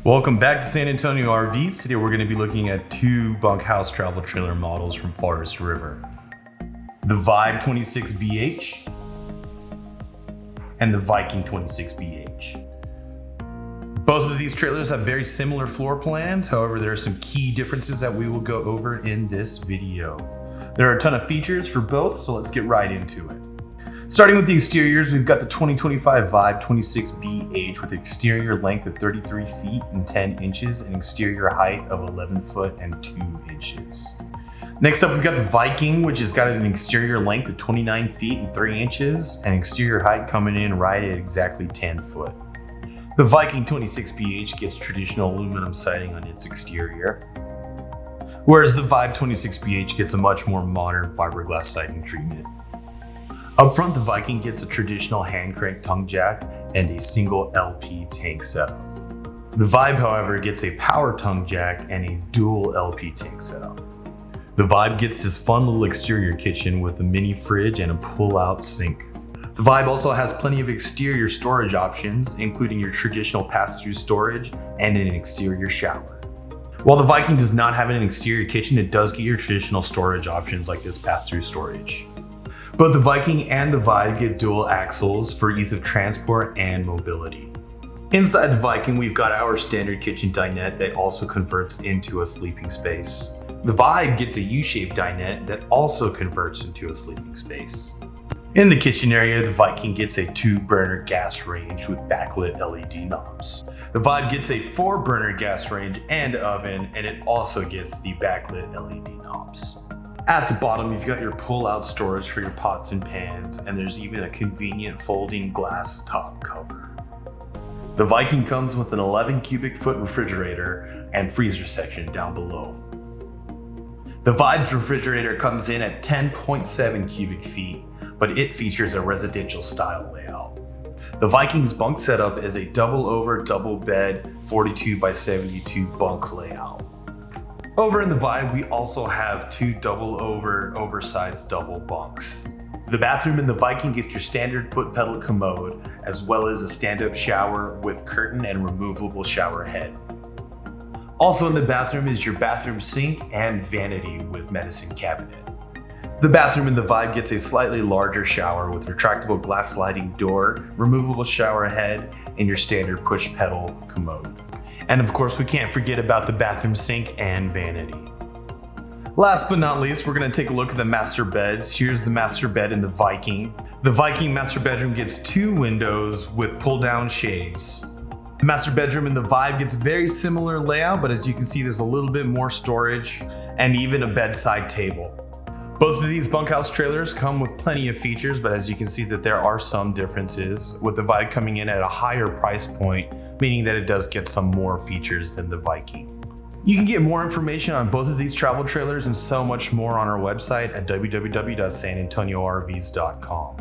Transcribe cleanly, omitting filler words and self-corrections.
Welcome back to San Antonio RVs. Today we're going to be looking at two bunkhouse travel trailer models from Forest River. The Viking 26BH and the Viking 26BH. Both of these trailers have very similar floor plans, however there are some key differences that we will go over in this video. There are a ton of features for both, so let's get right into it. Starting with the exteriors, we've got the 2025 Viking 26BH with exterior length of 33 feet and 10 inches and exterior height of 11 foot and 2 inches. Next up, we've got the Viking, which has got an exterior length of 29 feet and 3 inches and exterior height coming in right at exactly 10 foot. The Viking 26BH gets traditional aluminum siding on its exterior, whereas the Viking 26BH gets a much more modern fiberglass siding treatment. Up front, the Viking gets a traditional hand crank tongue jack and a single LP tank setup. The Vibe, however, gets a power tongue jack and a dual LP tank setup. The Vibe gets this fun little exterior kitchen with a mini fridge and a pull-out sink. The Vibe also has plenty of exterior storage options, including your traditional pass-through storage and an exterior shower. While the Viking does not have an exterior kitchen, it does get your traditional storage options like this pass-through storage. Both the Viking and the Vibe get dual axles for ease of transport and mobility. Inside the Viking, we've got our standard kitchen dinette that also converts into a sleeping space. The Vibe gets a U-shaped dinette that also converts into a sleeping space. In the kitchen area, the Viking gets a 2-burner gas range with backlit LED knobs. The Vibe gets a 4-burner gas range and oven, and it also gets the backlit LED knobs. At the bottom, you've got your pull-out storage for your pots and pans, and there's even a convenient folding glass top cover. The Viking comes with an 11 cubic foot refrigerator and freezer section down below. The Vibe's refrigerator comes in at 10.7 cubic feet, but it features a residential style layout. The Viking's bunk setup is a double over double bed 42 by 72 bunk layout. Over in the Vibe, we also have 2 double over oversized double bunks. The bathroom in the Viking gets your standard foot pedal commode, as well as a stand-up shower with curtain and removable shower head. Also in the bathroom is your bathroom sink and vanity with medicine cabinet. The bathroom in the Vibe gets a slightly larger shower with retractable glass sliding door, removable shower head, and your standard push pedal commode. And of course, we can't forget about the bathroom sink and vanity. Last but not least, we're going to take a look at the master beds. Here's the master bed in the Viking. The Viking master bedroom gets 2 windows with pull-down shades. The master bedroom in the Vibe gets very similar layout, but as you can see, there's a little bit more storage and even a bedside table. Both of these bunkhouse trailers come with plenty of features, but as you can see that there are some differences, with the Vibe coming in at a higher price point, meaning that it does get some more features than the Viking. You can get more information on both of these travel trailers and so much more on our website at www.sanantoniorvs.com.